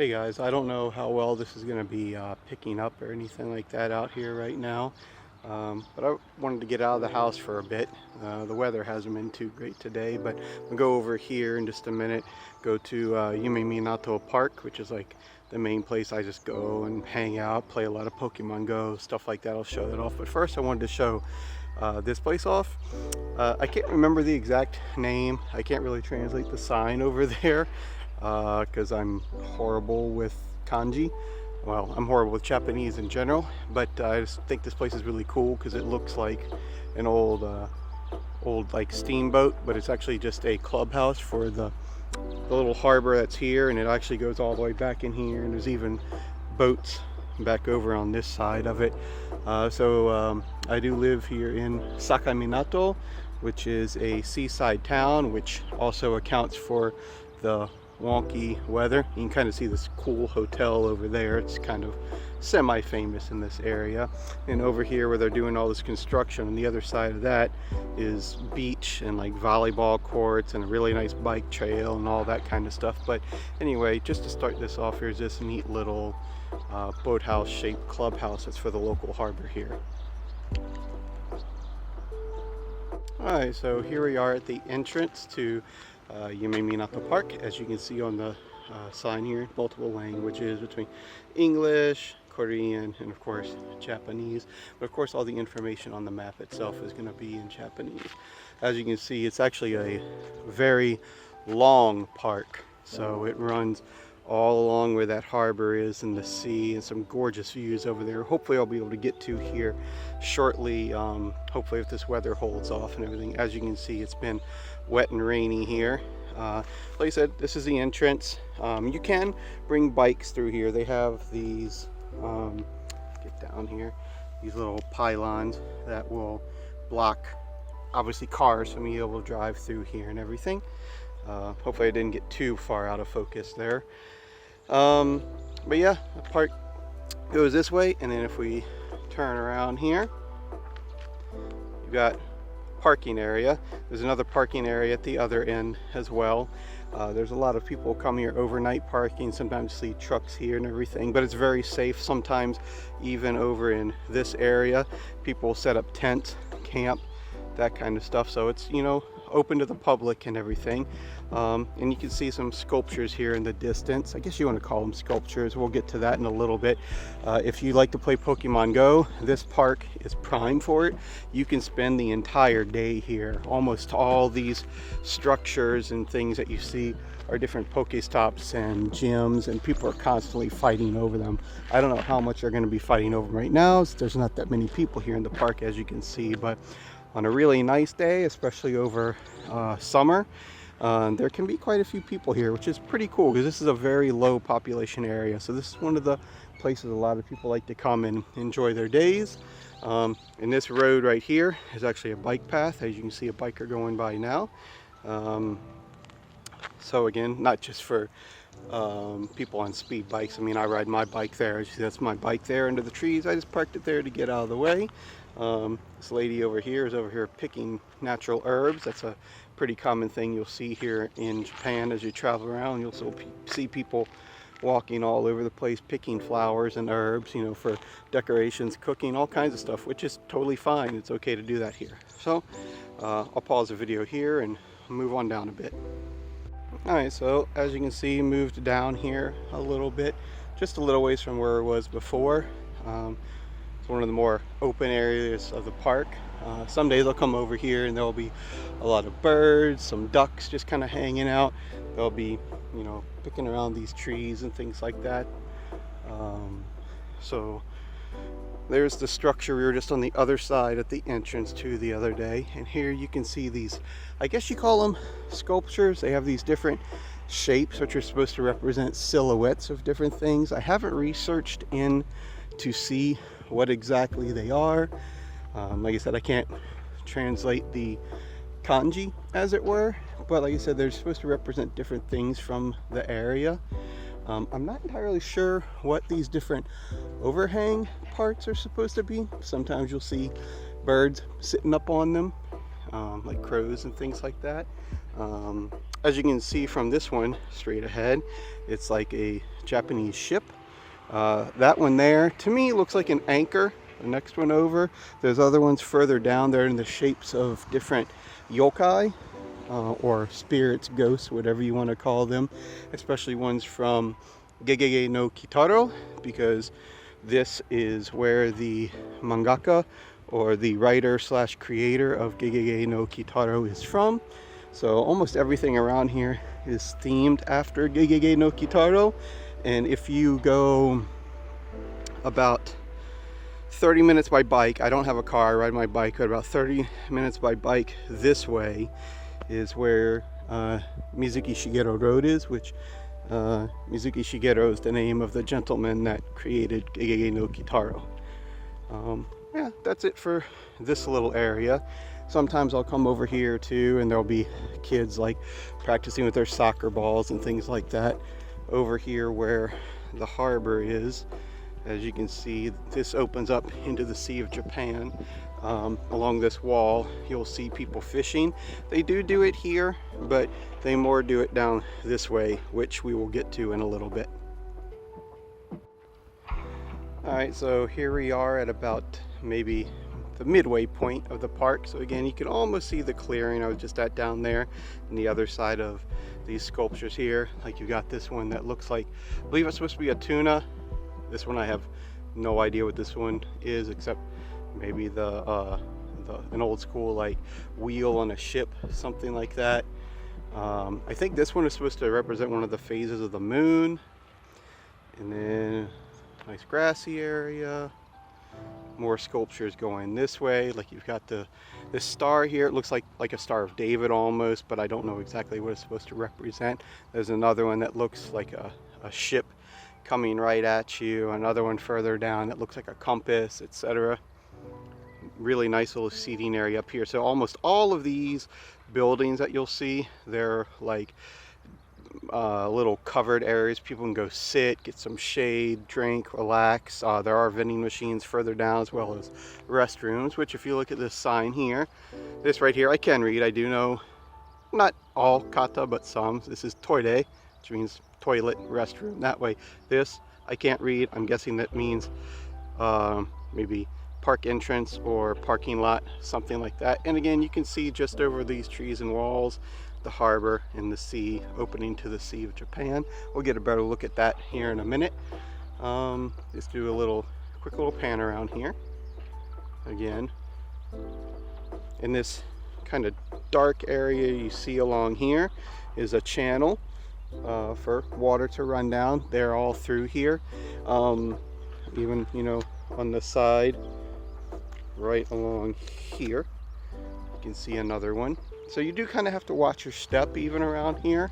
Hey guys, I don't know how well this is going to be picking up or anything like that out here right now, but I wanted to get out of the house for a bit. The weather hasn't been too great today, but we'll go over here in just a minute, go to Yumeminato Park, which is like the main place I just go and hang out, play a lot of Pokemon Go, stuff like that. I'll show that off, but first I wanted to show this place off. I can't remember the exact name. I can't really translate the sign over there because I'm horrible with kanji. Well, I'm horrible with Japanese in general, but I just think this place is really cool because it looks like an old like steamboat, but it's actually just a clubhouse for the little harbor that's here, and it actually goes all the way back in here, and there's even boats back over on this side of it. I do live here in Sakaiminato, which is a seaside town, which also accounts for the wonky weather. You can kind of see this cool hotel over there. It's kind of semi-famous in this area. And over here where they're doing all this construction, on the other side of that is beach and like volleyball courts and a really nice bike trail and all that kind of stuff. But anyway, just to start this off, here's this neat little boathouse shaped clubhouse that's for the local harbor here. Alright, so here we are at the entrance to Yumeminato Park. As you can see on the sign here, multiple languages between English, Korean, and of course Japanese. But of course all the information on the map itself is going to be in Japanese. As you can see, it's actually a very long park. So it runs all along where that harbor is and the sea, and some gorgeous views over there. Hopefully I'll be able to get to here shortly, hopefully if this weather holds off and everything. As you can see, it's been wet and rainy here. Like I said, this is the entrance. You can bring bikes through here. They have these, get down here, these little pylons that will block obviously cars from being able to drive through here and everything. Hopefully I didn't get too far out of focus there. But yeah, the park goes this way, and then if we turn around here, you've got parking area. There's another parking area at the other end as well. There's a lot of people come here overnight parking, sometimes see trucks here and everything, but it's very safe. Sometimes even over in this area, people set up tents, camp, that kind of stuff. So it's, you know, open to the public and everything. And you can see some sculptures here in the distance. I guess you want to call them sculptures. We'll get to that in a little bit. If you like to play Pokemon Go, this park is prime for it. You can spend the entire day here. Almost all these structures and things that you see are different Pokestops and gyms, and people are constantly fighting over them. I don't know how much they're going to be fighting over right now. There's not that many people here in the park, as you can see, but on a really nice day, especially over summer, there can be quite a few people here, which is pretty cool because this is a very low population area. So this is one of the places a lot of people like to come and enjoy their days. And this road right here is actually a bike path. As you can see, a biker going by now. So again, not just for people on speed bikes. I mean, I ride my bike there. As you see, that's my bike there under the trees. I just parked it there to get out of the way. This lady over here is over here picking natural herbs. That's a pretty common thing you'll see here in Japan as you travel around. You'll still see people walking all over the place picking flowers and herbs, you know, for decorations, cooking, all kinds of stuff, which is totally fine. It's okay to do that here. So I'll pause the video here and move on down a bit. Alright, so as you can see, moved down here a little bit, just a little ways from where it was before. It's one of the more open areas of the park. Some days I'll come over here and there'll be a lot of birds, some ducks just kind of hanging out. They'll be, you know, picking around these trees and things like that. So there's the structure. We were just on the other side at the entrance to the other day, and here you can see these, I guess you call them sculptures. They have these different shapes which are supposed to represent silhouettes of different things. I haven't researched in to see what exactly they are. Like I said, I can't translate the kanji, as it were, but like I said, they're supposed to represent different things from the area. I'm not entirely sure what these different overhang parts are supposed to be. Sometimes you'll see birds sitting up on them, like crows and things like that. As you can see from this one straight ahead, it's like a Japanese ship. That one there, to me, looks like an anchor. The next one over, there's other ones further down there in the shapes of different yokai, or spirits, ghosts, whatever you want to call them, especially ones from Gegege no Kitaro, because this is where the mangaka, or the writer slash creator of Gegege no Kitaro, is from. So almost everything around here is themed after Gegege no Kitaro. And if you go about 30 minutes by bike, I don't have a car, I ride my bike, but about 30 minutes by bike this way is where Mizuki Shigeru Road is, which Mizuki Shigeru is the name of the gentleman that created Gegege no Kitaro. Yeah, that's it for this little area. Sometimes I'll come over here too, and there'll be kids like practicing with their soccer balls and things like that. Over here where the harbor is, as you can see, this opens up into the Sea of Japan. Along this wall you'll see people fishing. They do it here, but they more do it down this way, which we will get to in a little bit. Alright, so here we are at about maybe the midway point of the park. So again, you can almost see the clearing I was just at down there, and the other side of these sculptures here. Like you got this one that looks like, I believe it's supposed to be a tuna. This one I have no idea what this one is, except maybe an old school like wheel on a ship, something like that. I think this one is supposed to represent one of the phases of the moon. And then nice grassy area. More sculptures going this way. Like you've got this star here. It looks like a Star of David almost, but I don't know exactly what it's supposed to represent. There's another one that looks like a ship coming right at you. Another one further down that looks like a compass, etc. Really nice little seating area up here. So almost all of these buildings that you'll see, they're like little covered areas. People can go sit, get some shade, drink, relax. There are vending machines further down, as well as restrooms, which if you look at this sign here, this right here, I can read. I do know not all kata, but some. This is toire, which means toilet, restroom. That way, this I can't read. I'm guessing that means maybe park entrance or parking lot, something like that. And again, you can see just over these trees and walls the harbor and the sea opening to the Sea of Japan. We'll get a better look at that here in a minute. Just do a quick little pan around here. Again, in this kind of dark area you see along here is a channel for water to run down. They're all through here. Even, you know, on the side right along here you can see another one. So you do kind of have to watch your step even around here.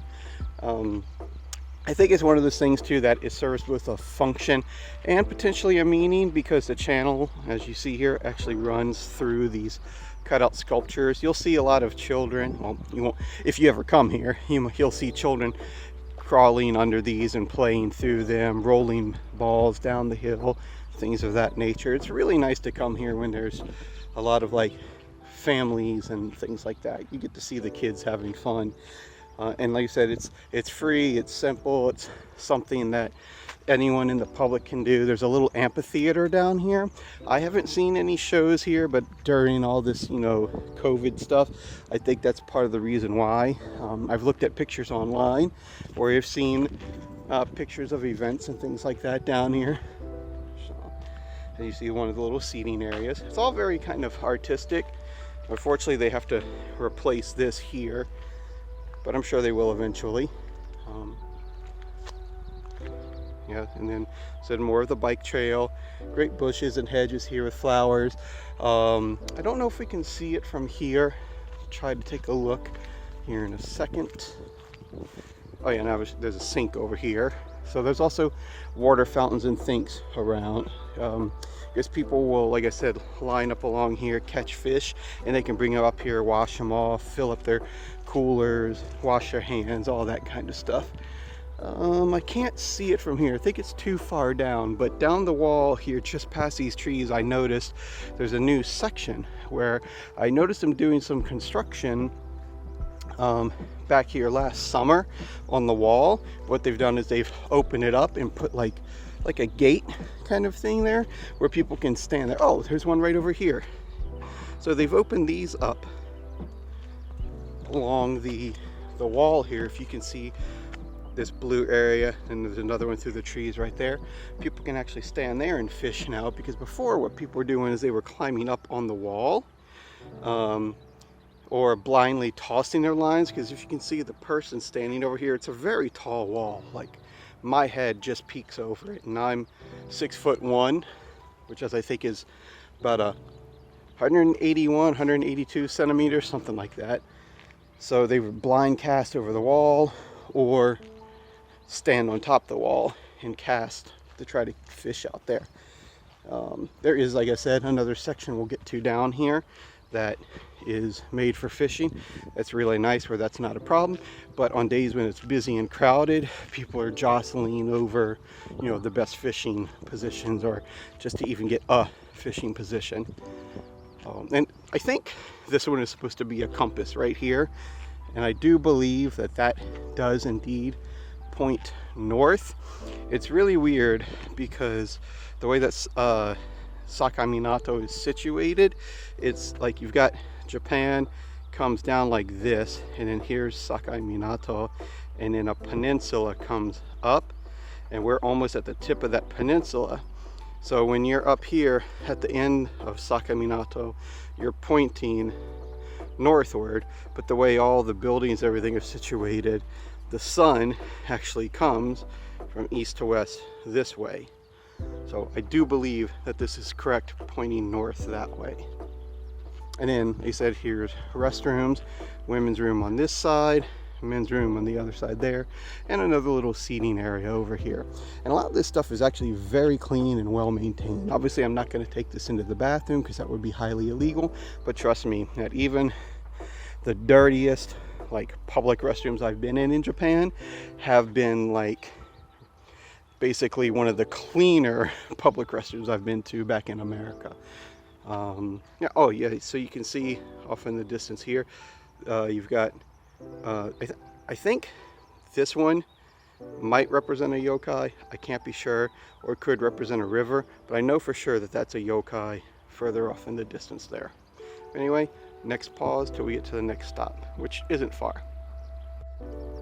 I think it's one of those things too that it serves with a function and potentially a meaning, because the channel, as you see here, actually runs through these cutout sculptures. You'll see a lot of children. Well, you won't, if you ever come here, you'll see children crawling under these and playing through them, rolling balls down the hill, things of that nature. It's really nice to come here when there's a lot of like families and things like that. You get to see the kids having fun, and like I said, it's free, it's simple, it's something that anyone in the public can do. There's a little amphitheater down here. I haven't seen any shows here, but during all this, you know, COVID stuff, I think that's part of the reason why. I've looked at pictures online where I've seen pictures of events and things like that down here. So, and you see one of the little seating areas. It's all very kind of artistic. Unfortunately, they have to replace this here, but I'm sure they will eventually. Yeah, and then said more of the bike trail. Great bushes and hedges here with flowers. I don't know if we can see it from here. Try to take a look here in a second. Oh yeah, now there's a sink over here. So there's also water fountains and things around. Because people will, like I said, line up along here, catch fish, and they can bring them up here, wash them off, fill up their coolers, wash their hands, all that kind of stuff. I can't see it from here. I think it's too far down, but down the wall here, just past these trees, I noticed there's a new section where I noticed them doing some construction back here last summer on the wall. What they've done is they've opened it up and put like a gate kind of thing there where people can stand there. Oh, there's one right over here. So they've opened these up along the wall here. If you can see this blue area, and there's another one through the trees right there. People can actually stand there and fish now, because before what people were doing is they were climbing up on the wall, or blindly tossing their lines, because if you can see the person standing over here, it's a very tall wall. Like my head just peeks over it, and I'm 6'1", which as I think is about 181, 182 centimeters, something like that. So they would blind cast over the wall or stand on top of the wall and cast to try to fish out there. There is, like I said, another section we'll get to down here that is made for fishing. That's really nice, where that's not a problem. But on days when it's busy and crowded, people are jostling over, you know, the best fishing positions, or just to even get a fishing position. And I think this one is supposed to be a compass right here, and I do believe that that does indeed point north. It's really weird because the way that Sakaiminato is situated, it's like you've got Japan comes down like this, and then here's Sakaiminato, and then a peninsula comes up, and we're almost at the tip of that peninsula. So when you're up here at the end of Sakaiminato, you're pointing northward, but the way all the buildings, everything are situated, the sun actually comes from east to west this way. So I do believe that this is correct, pointing north that way. And then they said here's restrooms, women's room on this side, men's room on the other side there, and another little seating area over here. And a lot of this stuff is actually very clean and well maintained. Obviously I'm not going to take this into the bathroom because that would be highly illegal, but trust me that even the dirtiest like public restrooms I've been in Japan have been like basically one of the cleaner public restrooms I've been to back in America. Yeah, oh yeah, so you can see off in the distance here, you've got I think this one might represent a yokai. I can't be sure, or it could represent a river, but I know for sure that that's a yokai further off in the distance there. Anyway, next pause till we get to the next stop, which isn't far.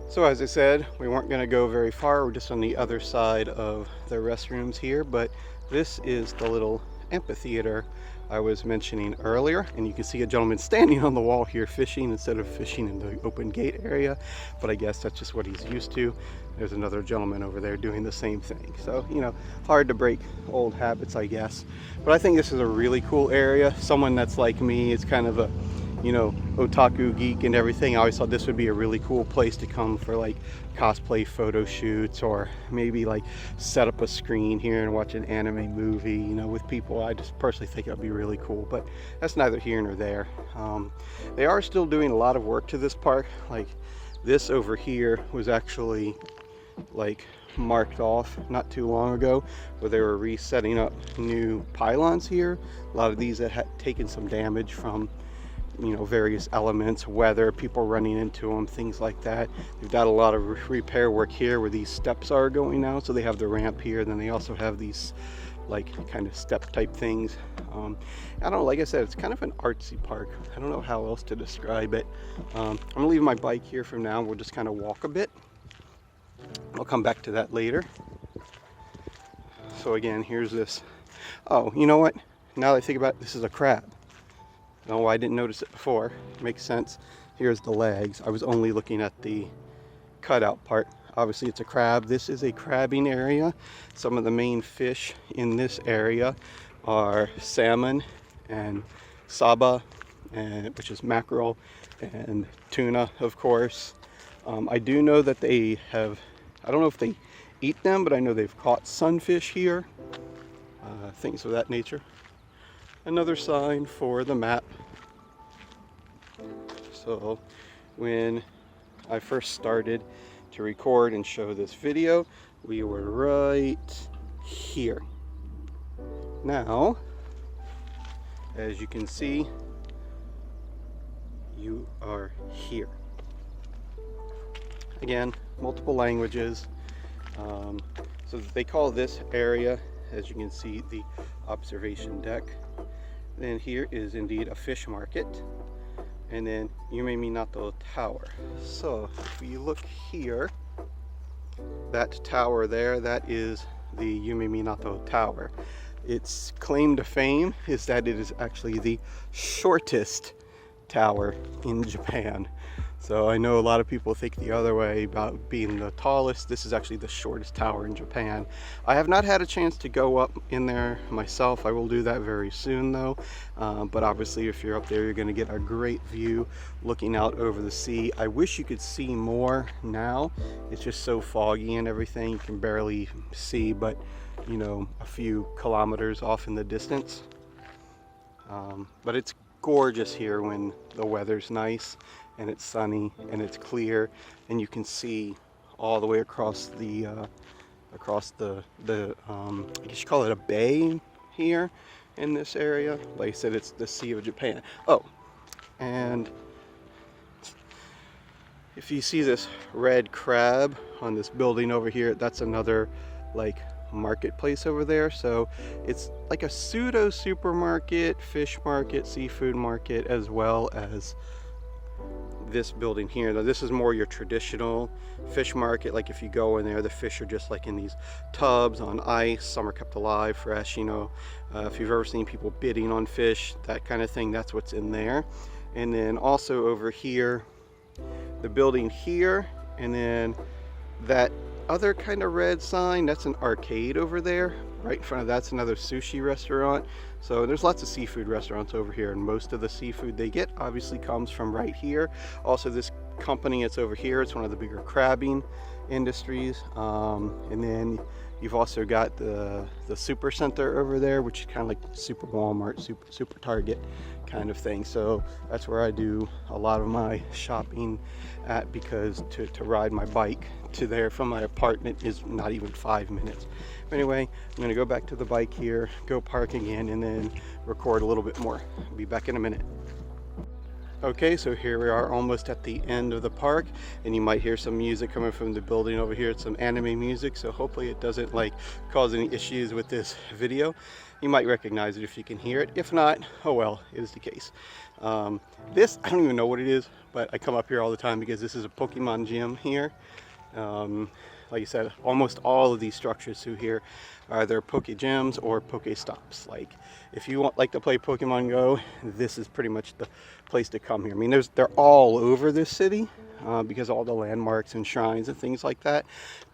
So as I said, we weren't going to go very far. We're just on the other side of the restrooms here, but this is the little amphitheater I was mentioning earlier, and you can see a gentleman standing on the wall here fishing instead of fishing in the open gate area, but I guess that's just what he's used to. There's another gentleman over there doing the same thing. So, you know, hard to break old habits, I guess. But I think this is a really cool area. Someone that's like me, it's kind of a, you know, otaku geek and everything. I always thought this would be a really cool place to come for like cosplay photo shoots, or maybe like set up a screen here and watch an anime movie, you know, with people. I just personally think it would be really cool, but that's neither here nor there. They are still doing a lot of work to this park. Like this over here was actually like marked off not too long ago, where they were resetting up new pylons here. A lot of these that had taken some damage from, you know, various elements, weather, people running into them, things like that. They've got a lot of repair work here where these steps are going now. So they have the ramp here, then they also have these like kind of step type things. I don't know, like I said, it's kind of an artsy park. I don't know how else to describe it. I'm gonna leave my bike here for now. We'll just kind of walk a bit. I'll come back to that later. So again, here's this. Oh, you know what? Now that I think about it, this is a crab. No, I didn't notice it before. Makes sense. Here's the legs. I was only looking at the cutout part. Obviously it's a crab. This is a crabbing area. Some of the main fish in this area are salmon and saba, which is mackerel, and tuna, of course. I do know that they have, I don't know if they eat them, but I know they've caught sunfish here, things of that nature. Another sign for the map. So when I first started to record and show this video, we were right here. Now, as you can see, you are here. again, multiple languages. So they call this area, as you can see, the observation deck. Then here is indeed a fish market, and then Yumeminato Tower. So if you look here, that tower there, that is the Yumeminato Tower. Its claim to fame is that it is actually the shortest tower in Japan. So I know a lot of people think the other way about being the tallest. This is actually the shortest tower in Japan. I have not had a chance to go up in there myself. I will do that very soon though. But obviously if you're up there, you're going to get a great view looking out over the sea. I wish you could see more now. It's just so foggy and everything. You can barely see, but you know, a few kilometers off in the distance. But it's gorgeous here when the weather's nice and it's sunny and it's clear, and you can see all the way across the I guess you call it a bay here in this area. Like I said, it's the Sea of Japan. Oh, and if you see this red crab on this building over here, that's another like marketplace over there. So it's like a pseudo supermarket, fish market, seafood market, as well as this building here. Now this is more your traditional fish market. Like if you go in there, the fish are just like in these tubs on ice. Some are kept alive, fresh, you know. If you've ever seen people bidding on fish, that kind of thing, that's what's in there. And then also over here, the building here, and then that other kind of red sign, that's an arcade over there. Right in front of that's another sushi restaurant. So there's lots of seafood restaurants over here, and most of the seafood they get obviously comes from right here. Also this company that's over here, it's one of the bigger crabbing industries. And then you've also got the super center over there, which is kind of like super Walmart, super Target kind of thing. So that's where I do a lot of my shopping at, because to ride my bike to there from my apartment is not even 5 minutes. But anyway, I'm going to go back to the bike here, go park again, and then record a little bit more. I'll be back in a minute. Okay, so here we are almost at the end of the park, and you might hear some music coming from the building over here. It's some anime music, so hopefully it doesn't like cause any issues with this video. You might recognize it if you can hear it. If not, oh well, it is the case. This, I don't even know what it is, but I come up here all the time because this is a Pokemon gym here. Like I said, almost all of these structures through here are either Poke Gyms or Poke Stops. Like, if you like to play Pokemon Go, this is pretty much the place to come here. I mean, they're all over this city because all the landmarks and shrines and things like that.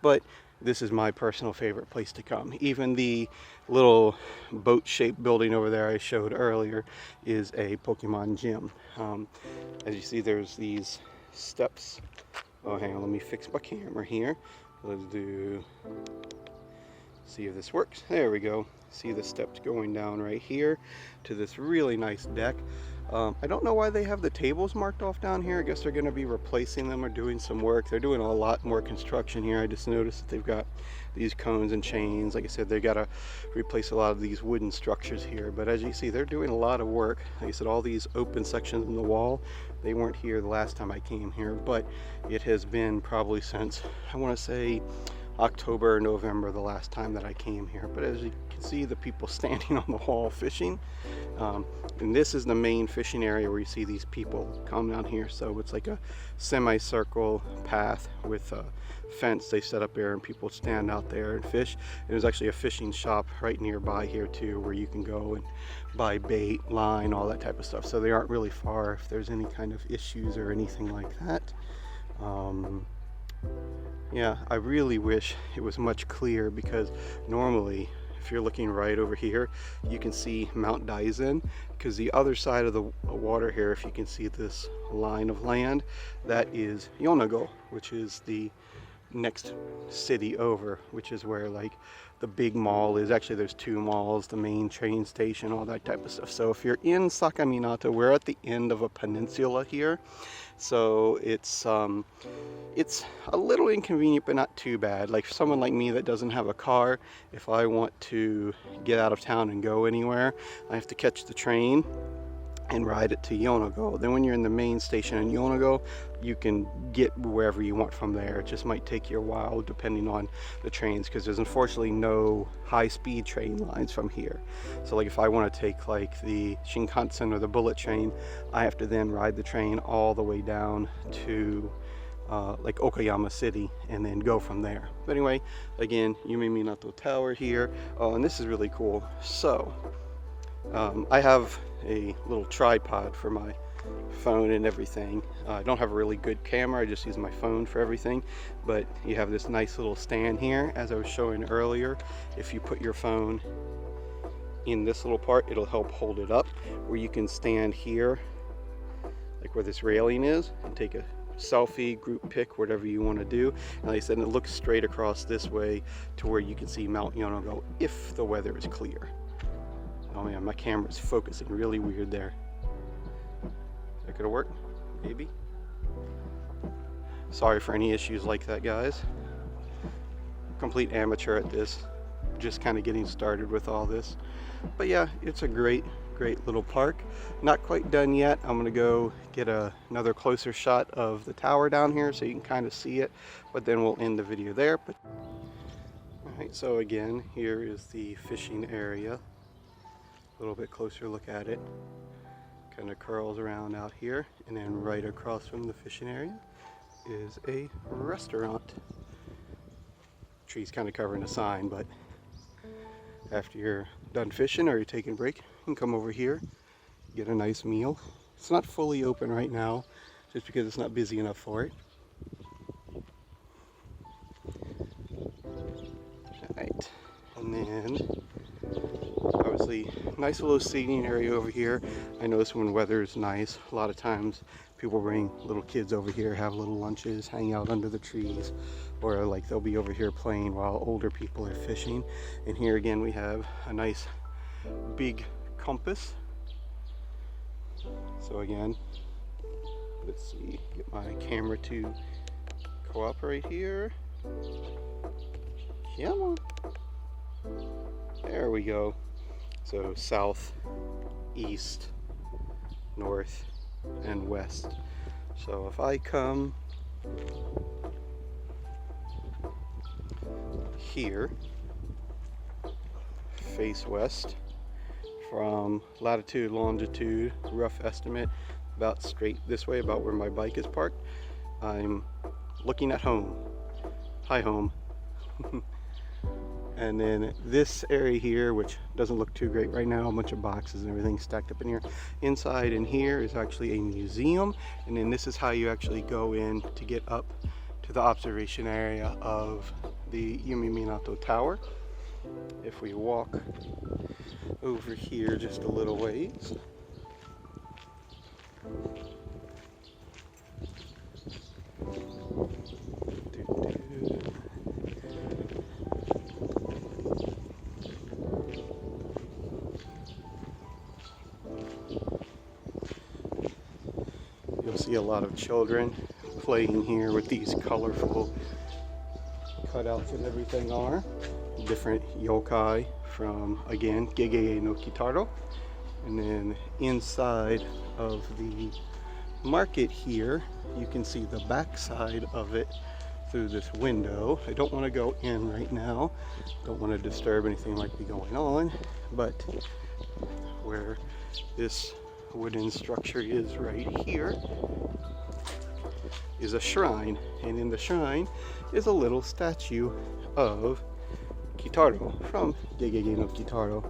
But this is my personal favorite place to come. Even the little boat-shaped building over there I showed earlier is a Pokemon gym. As you see, there's these steps. Oh, hang on, let me fix my camera here. Let's see if this works. There we go. See the steps going down right here to this really nice deck. I don't know why they have the tables marked off down here. I guess they're going to be replacing them or doing some work. They're doing a lot more construction here. I just noticed that they've got these cones and chains. Like I said, they got to replace a lot of these wooden structures here. But as you see, they're doing a lot of work. Like I said, all these open sections in the wall, they weren't here the last time I came here, but it has been probably since, I want to say, October or November the last time that I came here. But as you can see, the people standing on the wall fishing, and this is the main fishing area where you see these people come down here. So it's like a semicircle path with a fence they set up there, and people stand out there and fish. And there's actually a fishing shop right nearby here too, where you can go and buy bait, line, all that type of stuff. So they aren't really far if there's any kind of issues or anything like that. Yeah, I really wish it was much clearer, because normally if you're looking right over here, you can see Mount Daisen, because the other side of the water here, if you can see this line of land, that is Yonago, which is the next city over, which is where like the big mall is. Actually, there's two malls, the main train station, all that type of stuff. So if you're in Sakaiminato, we're at the end of a peninsula here. So it's a little inconvenient, but not too bad. Like for someone like me that doesn't have a car, if I want to get out of town and go anywhere, I have to catch the train. and ride it to Yonago. Then when you're in the main station in Yonago, you can get wherever you want from there. It just might take you a while depending on the trains, because there's unfortunately no high-speed train lines from here. So like if I want to take like the Shinkansen or the bullet train, I have to then ride the train all the way down to like Okayama City and then go from there. But anyway, again, Yumeminato Tower here. Oh, and this is really cool. So I have a little tripod for my phone and everything. I don't have a really good camera, I just use my phone for everything, but you have this nice little stand here. As I was showing earlier, if you put your phone in this little part, it'll help hold it up, where you can stand here like where this railing is and take a selfie, group pic, whatever you want to do. And like I said, it looks straight across this way to where you can see Mount Yonago if the weather is clear. Oh man, my camera's focusing really weird there. Is that gonna work? Maybe. Sorry for any issues like that, guys. Complete amateur at this. Just kind of getting started with all this. But yeah, it's a great little park. Not quite done yet. I'm gonna go get another closer shot of the tower down here so you can kind of see it, but then we'll end the video there. But alright, so again, here is the fishing area. A little bit closer look at it. Kind of curls around out here, and then right across from the fishing area is a restaurant. Tree's kind of covering the sign, but after you're done fishing or you're taking a break, you can come over here, get a nice meal. It's not fully open right now, just because it's not busy enough for it. Alright, and then obviously nice little seating area over here. I notice when weather is nice, a lot of times people bring little kids over here, have little lunches, hang out under the trees, or like they'll be over here playing while older people are fishing. And here again we have a nice big compass. So again, let's see, get my camera to cooperate here. Come on. There we go. So south, east, north, and west. So if I come here, face west, from latitude, longitude, rough estimate, about straight this way, about where my bike is parked, I'm looking at home. Hi, home. And then this area here, which doesn't look too great right now, a bunch of boxes and everything stacked up in here. Inside in here is actually a museum, and then this is how you actually go in to get up to the observation area of the Yumeminato Tower. If we walk over here just a little ways, you'll see a lot of children playing here with these colorful cutouts and everything are. Different yokai from, again, Gegege no Kitaro. And then inside of the market here, you can see the back side of it through this window. I don't want to go in right now. Don't want to disturb anything like be going on. But where this wooden structure is right here is a shrine, and in the shrine is a little statue of Kitaro from Gegege no Kitaro.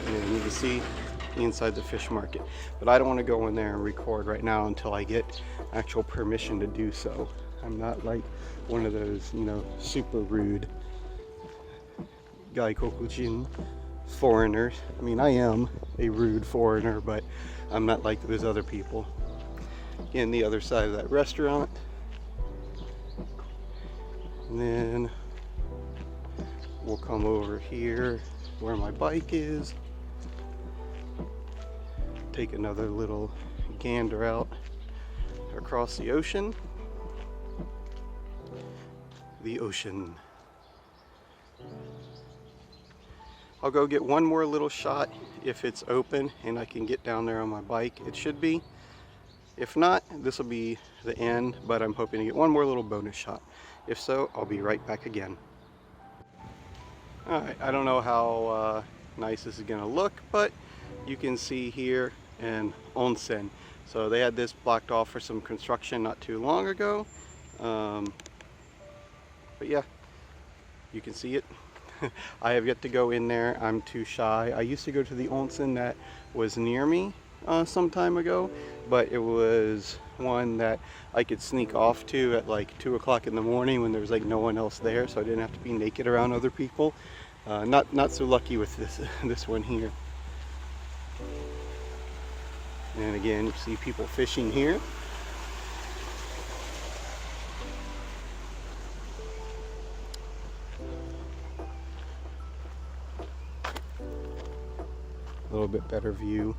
And you can see inside the fish market, but I don't want to go in there and record right now until I get actual permission to do so. I'm not like one of those, you know, super rude gaikokujin foreigners. I mean, I am a rude foreigner, but I'm not like those other people. Again, the other side of that restaurant, and then we'll come over here where my bike is, take another little gander out across the ocean. The ocean. I'll go get one more little shot if it's open and I can get down there on my bike. It should be. If not, this will be the end, but I'm hoping to get one more little bonus shot. If so, I'll be right back again. Alright, I don't know how nice this is going to look, but you can see here an onsen. So they had this blocked off for some construction not too long ago. But yeah, you can see it. I have yet to go in there. I'm too shy. I used to go to the onsen that was near me some time ago, but it was one that I could sneak off to at like 2 o'clock in the morning when there was like no one else there, so I didn't have to be naked around other people. Not so lucky with this one here. And again, you see people fishing here. A little bit better view.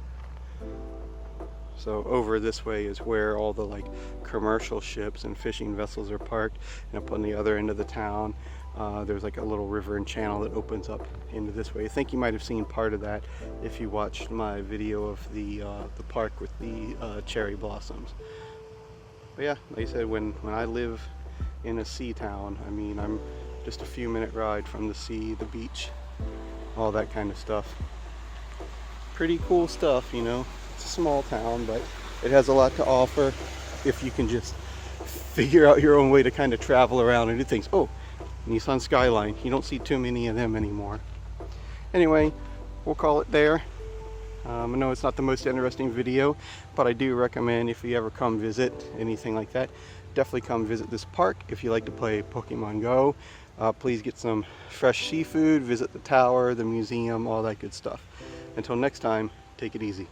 So over this way is where all the like commercial ships and fishing vessels are parked, and up on the other end of the town there's like a little river and channel that opens up into this way. I think you might have seen part of that if you watched my video of the park with the cherry blossoms. But yeah, like I said, when I live in a sea town, I mean, I'm just a few minute ride from the sea, the beach, all that kind of stuff. Pretty cool stuff, you know. It's a small town, but it has a lot to offer if you can just figure out your own way to kind of travel around and do things. Oh, Nissan Skyline. You don't see too many of them anymore. Anyway, we'll call it there. I know it's not the most interesting video, but I do recommend if you ever come visit anything like that, definitely come visit this park. If you like to play Pokemon Go, please get some fresh seafood, visit the tower, the museum, all that good stuff. Until next time, take it easy.